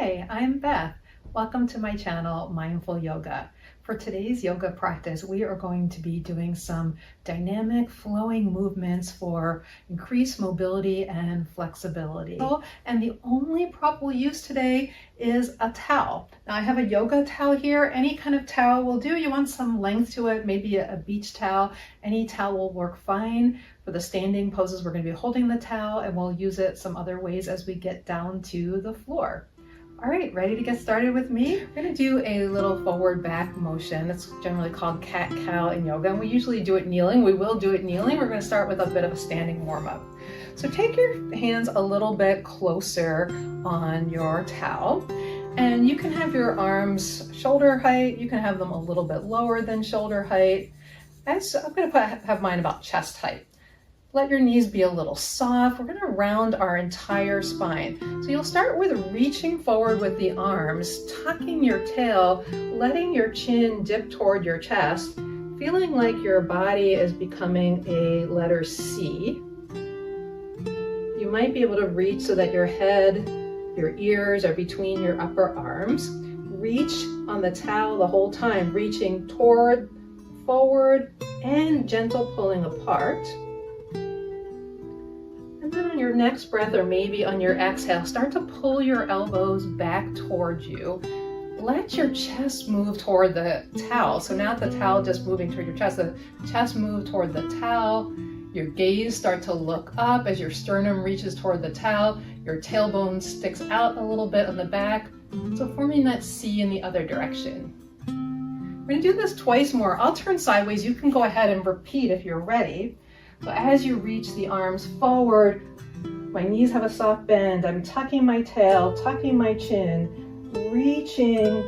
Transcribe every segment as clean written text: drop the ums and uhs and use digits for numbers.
Hi, I'm Beth. Welcome to my channel, Mindful Yoga. For today's yoga practice, we are going to be doing some dynamic flowing movements for increased mobility and flexibility. And the only prop we'll use today is a towel. Now I have a yoga towel here. Any kind of towel will do. You want some length to it, maybe a beach towel. Any towel will work fine. For the standing poses, we're going to be holding the towel and we'll use it some other ways as we get down to the floor. All right, ready to get started with me? We're going to do a little forward back motion. It's generally called cat-cow in yoga, and we usually do it kneeling. We will do it kneeling. We're going to start with a bit of a standing warm-up. So take your hands a little bit closer on your towel, and you can have your arms shoulder height. You can have them a little bit lower than shoulder height. I'm going to have mine about chest height. Let your knees be a little soft. We're going to round our entire spine. So you'll start with reaching forward with the arms, tucking your tail, letting your chin dip toward your chest, feeling like your body is becoming a letter C. You might be able to reach so that your head, your ears are between your upper arms. Reach on the towel the whole time, reaching toward, forward, and gentle pulling apart. And then on your next breath, or maybe on your exhale, start to pull your elbows back towards you. Let your chest move toward the towel. So now the towel just moving toward your chest, the chest move toward the towel. Your gaze start to look up as your sternum reaches toward the towel. Your tailbone sticks out a little bit on the back. So forming that C in the other direction. We're going to do this twice more. I'll turn sideways. You can go ahead and repeat if you're ready. So as you reach the arms forward, my knees have a soft bend. I'm tucking my tail, tucking my chin, reaching,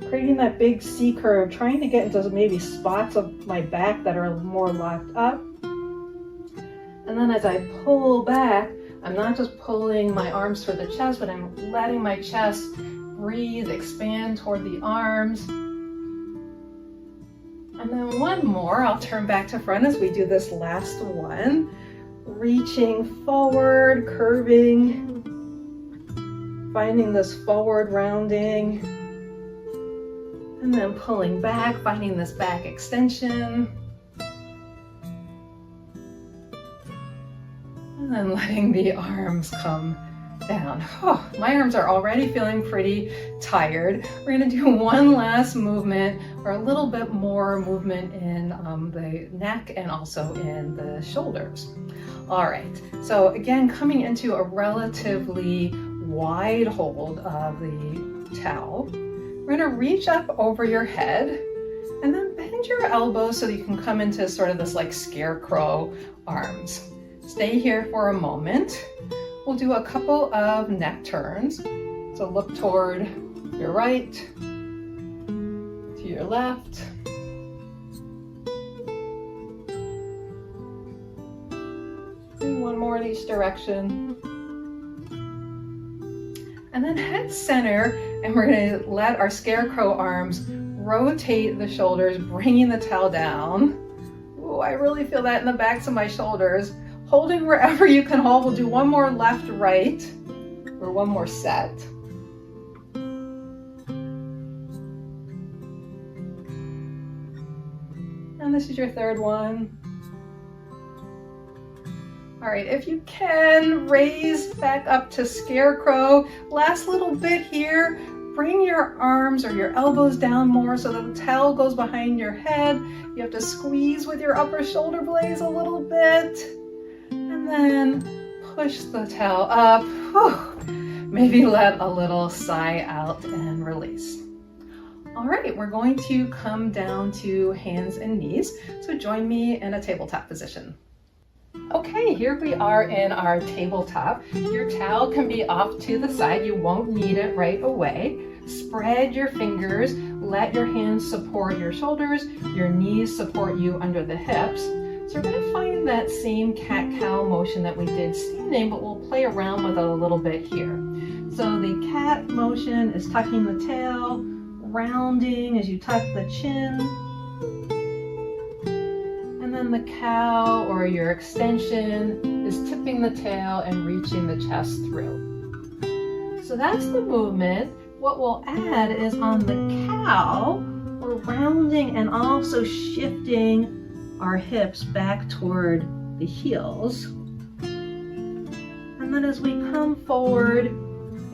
creating that big C curve, trying to get into maybe spots of my back that are more locked up. And then as I pull back, I'm not just pulling my arms toward the chest, but I'm letting my chest breathe, expand toward the arms. And then one more, I'll turn back to front as we do this last one. Reaching forward, curving, finding this forward rounding, and then pulling back, finding this back extension. And then letting the arms come down. Oh, my arms are already feeling pretty tired. We're going to do one last movement, or a little bit more movement in the neck and also in the shoulders. All right, so again, coming into a relatively wide hold of the towel, we're going to reach up over your head and then bend your elbows so that you can come into sort of this like scarecrow arms. Stay here for a moment. We'll do a couple of neck turns. So look toward your right, to your left. And one more in each direction. And then head center, and we're going to let our scarecrow arms rotate the shoulders, bringing the towel down. Ooh, I really feel that in the backs of my shoulders. Holding wherever you can hold. We'll do one more left, right, or one more set. And this is your third one. All right, if you can, raise back up to scarecrow. Last little bit here. Bring your arms or your elbows down more so that the towel goes behind your head. You have to squeeze with your upper shoulder blades a little bit. And then push the towel up. Whew. Maybe let a little sigh out and release. All right, we're going to come down to hands and knees. So join me in a tabletop position. Okay, here we are in our tabletop. Your towel can be off to the side. You won't need it right away. Spread your fingers. Let your hands support your shoulders. Your knees support you under the hips. So we're going to find that same cat-cow motion that we did standing, but we'll play around with it a little bit here. So the cat motion is tucking the tail, rounding as you tuck the chin, and then the cow or your extension is tipping the tail and reaching the chest through. So that's the movement. What we'll add is on the cow, we're rounding and also shifting our hips back toward the heels. And then as we come forward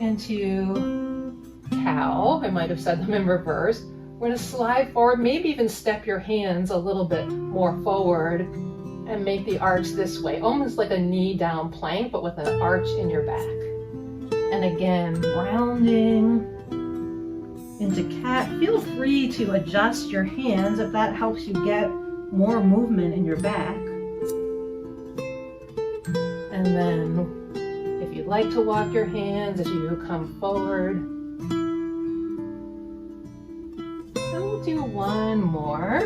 into cow, I might have said them in reverse, we're going to slide forward, maybe even step your hands a little bit more forward and make the arch this way, almost like a knee down plank, but with an arch in your back. And again, rounding into cat. Feel free to adjust your hands if that helps you get more movement in your back. And then if you'd like to walk your hands as you come forward. And we'll do one more.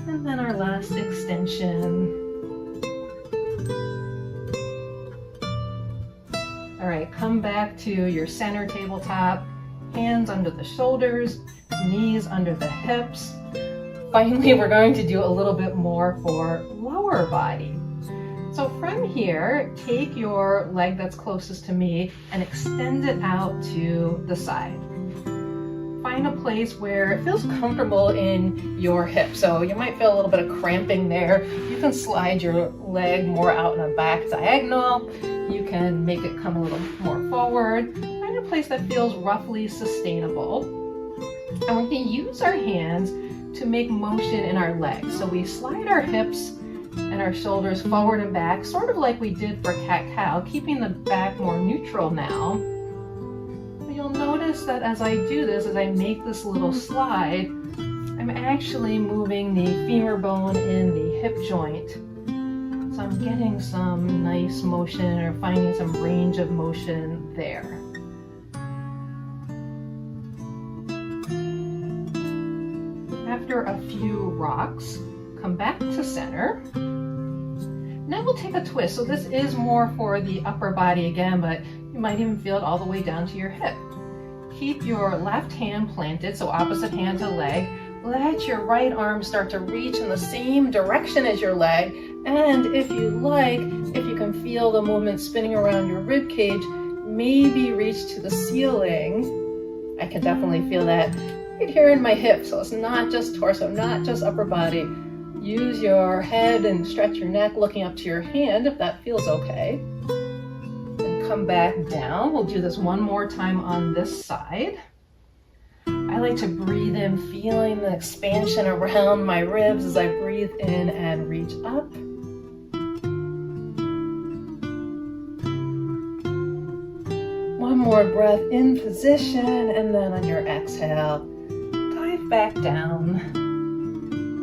And then our last extension. All right, come back to your center tabletop, hands under the shoulders, knees under the hips. Finally, we're going to do a little bit more for lower body. So from here, take your leg that's closest to me and extend it out to the side. Find a place where it feels comfortable in your hip. So you might feel a little bit of cramping there. You can slide your leg more out in a back diagonal. You can make it come a little more forward. Find a place that feels roughly sustainable. And we can use our hands to make motion in our legs. So we slide our hips and our shoulders forward and back, sort of like we did for cat-cow, keeping the back more neutral now. But you'll notice that as I do this, as I make this little slide, I'm actually moving the femur bone in the hip joint. So I'm getting some nice motion or finding some range of motion there. After a few rocks, come back to center. Now we'll take a twist. So this is more for the upper body again, but you might even feel it all the way down to your hip. Keep your left hand planted, so opposite hand to leg. Let your right arm start to reach in the same direction as your leg. And if you like, if you can feel the movement spinning around your rib cage, maybe reach to the ceiling. I can definitely feel that right here in my hip. So it's not just torso, not just upper body. Use your head and stretch your neck looking up to your hand if that feels okay. And come back down. We'll do this one more time on this side. I like to breathe in, feeling the expansion around my ribs as I breathe in and reach up. One more breath in position, and then on your exhale, dive back down.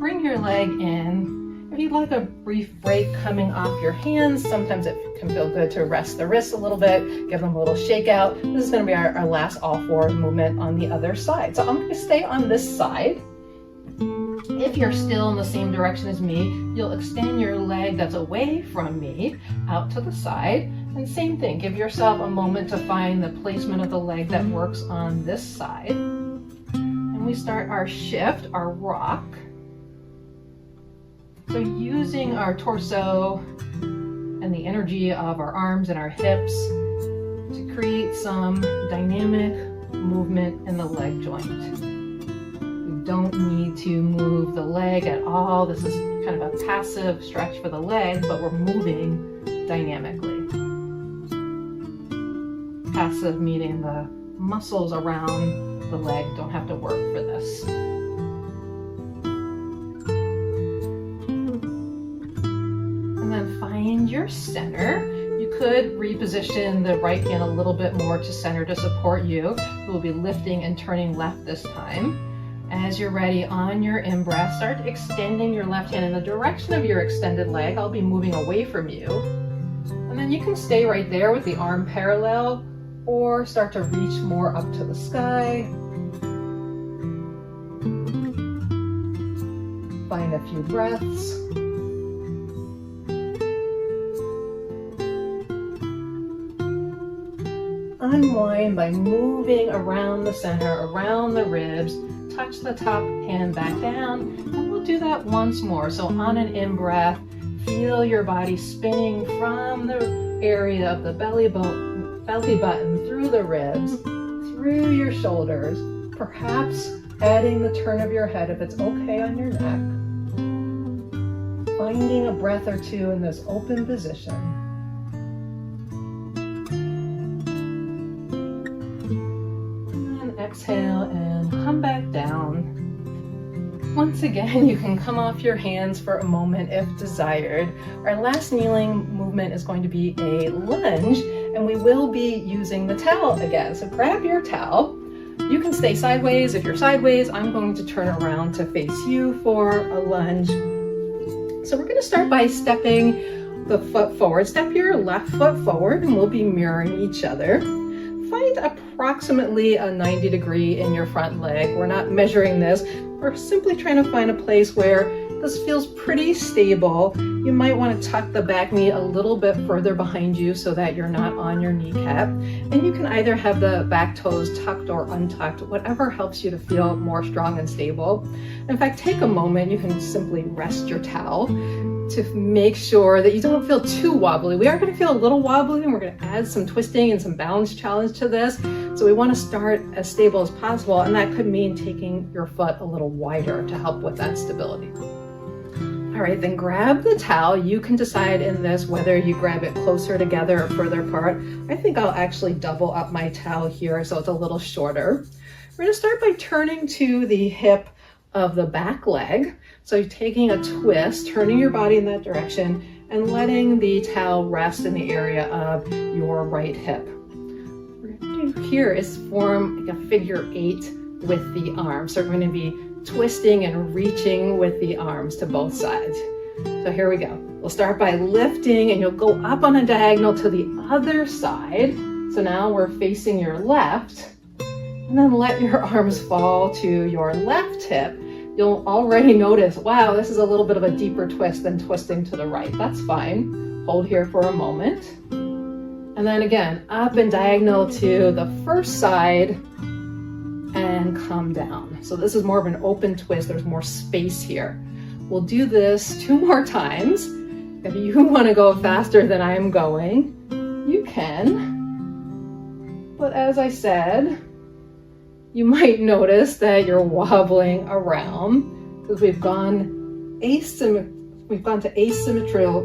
Bring your leg in. If you'd like a brief break coming off your hands, sometimes it can feel good to rest the wrists a little bit, give them a little shake out. This is going to be our last all fours movement on the other side. So I'm going to stay on this side. If you're still in the same direction as me, you'll extend your leg that's away from me out to the side. And same thing, give yourself a moment to find the placement of the leg that works on this side. And we start our shift, our rock. So using our torso and the energy of our arms and our hips to create some dynamic movement in the leg joint. We don't need to move the leg at all. This is kind of a passive stretch for the leg, but we're moving dynamically. Passive meaning the muscles around the leg don't have to work for this. And then find your center. You could reposition the right hand a little bit more to center to support you. We'll be lifting and turning left this time. As you're ready, on your in-breath, start extending your left hand in the direction of your extended leg. I'll be moving away from you. And then you can stay right there with the arm parallel or start to reach more up to the sky. Find a few breaths. Unwind by moving around the center, around the ribs. Touch the top hand back down, and we'll do that once more. So on an in-breath, Feel your body spinning from the area of the belly button through the ribs, through your shoulders, perhaps adding the turn of your head if it's okay on your neck. Finding a breath or two in this open position. And exhale and come back down. Once again, you can come off your hands for a moment if desired. Our last kneeling movement is going to be a lunge, and we will be using the towel again. So grab your towel. You can stay sideways. If you're sideways, I'm going to turn around to face you for a lunge. So we're going to start by stepping the foot forward. Step your left foot forward, and we'll be mirroring each other. Find approximately a 90 degree in your front leg. We're not measuring this. We're simply trying to find a place where this feels pretty stable. You might want to tuck the back knee a little bit further behind you so that you're not on your kneecap. And you can either have the back toes tucked or untucked, whatever helps you to feel more strong and stable. In fact, take a moment. You can simply rest your towel to make sure that you don't feel too wobbly. We are going to feel a little wobbly, and we're going to add some twisting and some balance challenge to this. So we want to start as stable as possible, and that could mean taking your foot a little wider to help with that stability. All right, then grab the towel. You can decide in this whether you grab it closer together or further apart. I think I'll actually double up my towel here so it's a little shorter. We're going to start by turning to the hip of the back leg. So you're taking a twist, turning your body in that direction, and letting the towel rest in the area of your right hip. What we're going to do here is form like a figure 8 with the arms. So we're going to be twisting and reaching with the arms to both sides. So here we go. We'll start by lifting, and you'll go up on a diagonal to the other side. So now we're facing your left, and then let your arms fall to your left hip. You'll already notice, wow, this is a little bit of a deeper twist than twisting to the right. That's fine. Hold here for a moment. And then again, up and diagonal to the first side and come down. So this is more of an open twist. There's more space here. We'll do this 2 more times. If you want to go faster than I'm going, you can. But as I said, you might notice that you're wobbling around because we've gone to asymmetrical,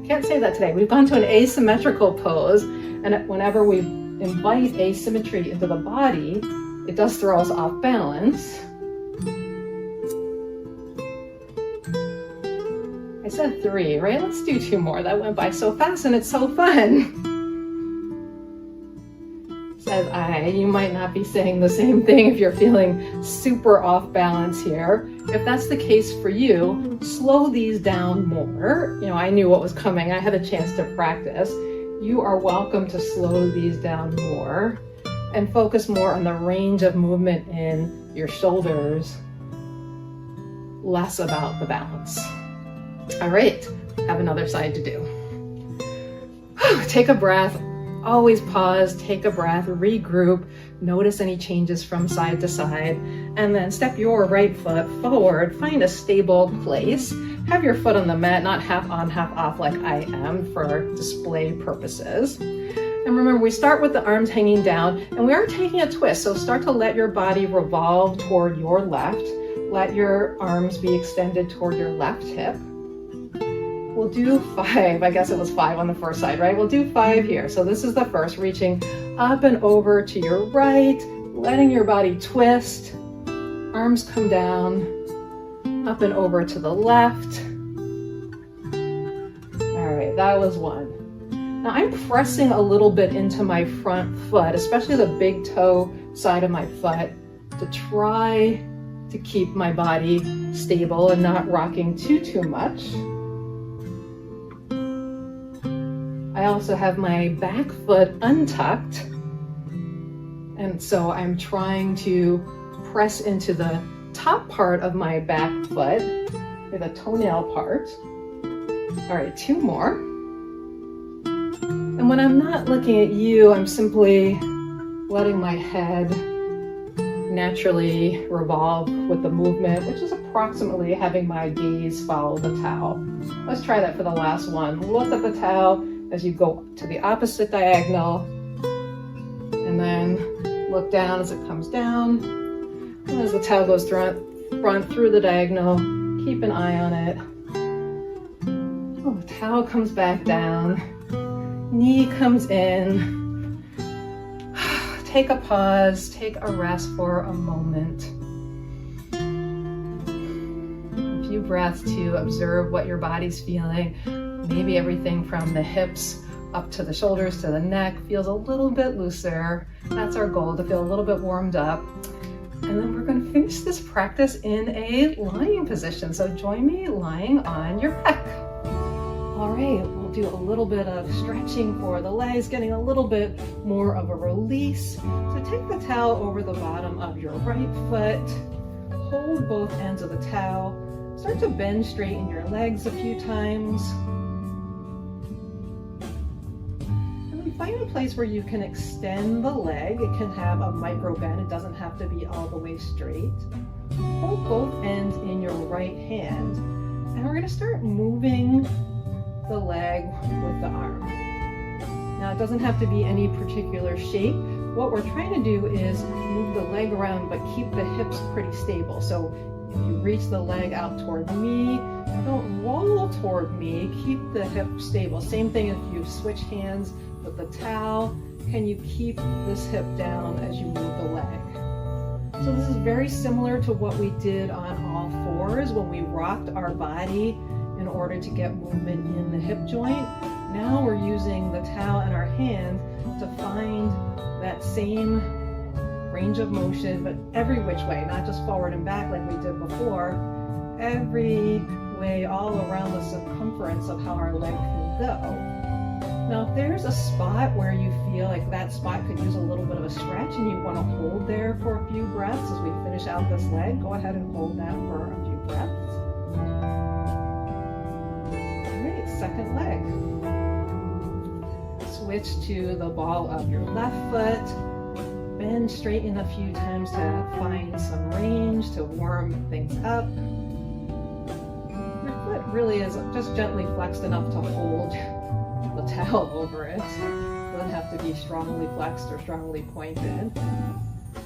can't say that today. We've gone to an asymmetrical pose, and whenever we invite asymmetry into the body, it does throw us off balance. I said 3, right? Let's do 2 more. That went by so fast and it's so fun. Says I. You might not be saying the same thing if you're feeling super off balance here. If that's the case for you, slow these down more. You know, I knew what was coming. I had a chance to practice. You are welcome to slow these down more and focus more on the range of movement in your shoulders, less about the balance. All right, have another side to do. Take a breath. Always pause, take a breath, regroup, notice any changes from side to side, and then step your right foot forward, find a stable place. Have your foot on the mat, not half on, half off like I am for display purposes. And remember, we start with the arms hanging down, and we are taking a twist, so start to let your body revolve toward your left. Let your arms be extended toward your left hip. We'll do 5, I guess it was 5 on the first side, right? We'll do 5 here. So this is the first, reaching up and over to your right, letting your body twist, arms come down, up and over to the left. All right, that was 1. Now I'm pressing a little bit into my front foot, especially the big toe side of my foot, to try to keep my body stable and not rocking too much. I also have my back foot untucked, and so I'm trying to press into the top part of my back foot, the toenail part. All right, 2 more. And when I'm not looking at you, I'm simply letting my head naturally revolve with the movement, which is approximately having my gaze follow the towel. Let's try that for the last one. Look at the towel as you go to the opposite diagonal, and then look down as it comes down. And as the towel goes through the diagonal, keep an eye on it. Oh, the towel comes back down, knee comes in. Take a pause, take a rest for a moment. A few breaths to observe what your body's feeling. Maybe everything from the hips up to the shoulders to the neck feels a little bit looser. That's our goal, to feel a little bit warmed up. And then we're going to finish this practice in a lying position. So join me lying on your back. All right, we'll do a little bit of stretching for the legs, getting a little bit more of a release. So take the towel over the bottom of your right foot, hold both ends of the towel, start to bend straight in your legs a few times. And then find a place where you can extend the leg. It can have a micro bend, it doesn't have to be all the way straight. Hold both ends in your right hand, and we're gonna start moving the leg with the arm. Now it doesn't have to be any particular shape. What we're trying to do is move the leg around but keep the hips pretty stable. So if you reach the leg out toward me, don't roll toward me, keep the hip stable. Same thing if you switch hands with the towel, can you keep this hip down as you move the leg? So this is very similar to what we did on all fours when we rocked our body in order to get movement in the hip joint. Now we're using the towel in our hand to find that same range of motion, but every which way, not just forward and back like we did before, every way all around the circumference of how our leg can go. Now if there's a spot where you feel like that spot could use a little bit of a stretch and you want to hold there for a few breaths as we finish out this leg, go ahead and hold that for a few breaths. Second leg. Switch to the ball of your left foot. Bend straight in a few times to find some range, to warm things up. Your foot really is just gently flexed enough to hold the towel over it. It doesn't have to be strongly flexed or strongly pointed.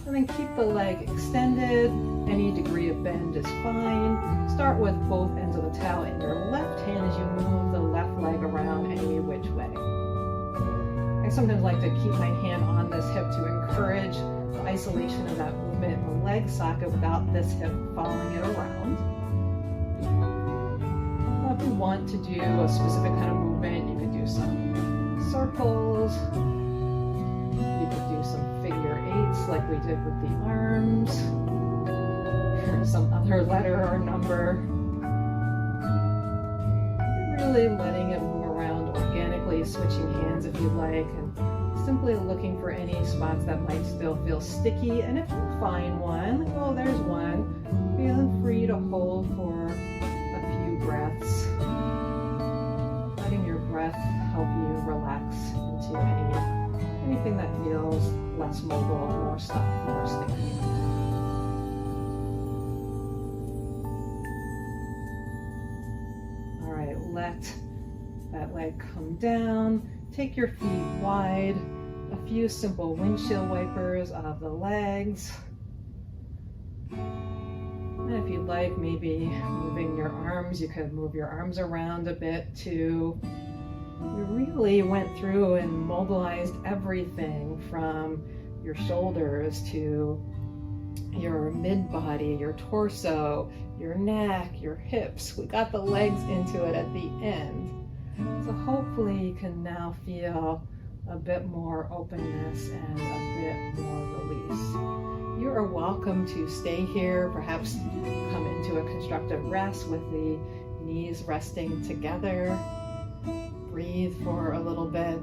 And then keep the leg extended. Any degree of bend is fine. Start with both ends of the towel in your left hand as you move the left leg around any which way. I sometimes like to keep my hand on this hip to encourage the isolation of that movement in the leg socket without this hip following it around. Now, if you want to do a specific kind of movement, you could do some circles. You could do some figure eights like we did with the arms, or some other letter or number. Really letting it move around organically, switching hands if you like, and simply looking for any spots that might still feel sticky. And if you find one, oh, there's one, feeling free to hold for a few breaths. Letting your breath help you relax into anything that feels less mobile, more stuck, more sticky. All right, let that leg come down. Take your feet wide. A few simple windshield wipers of the legs. And if you'd like, maybe moving your arms, you could move your arms around a bit too. We really went through and mobilized everything from your shoulders to your mid-body, your torso, your neck, your hips. We got the legs into it at the end. So hopefully you can now feel a bit more openness and a bit more release. You are welcome to stay here, perhaps come into a constructive rest with the knees resting together. Breathe for a little bit.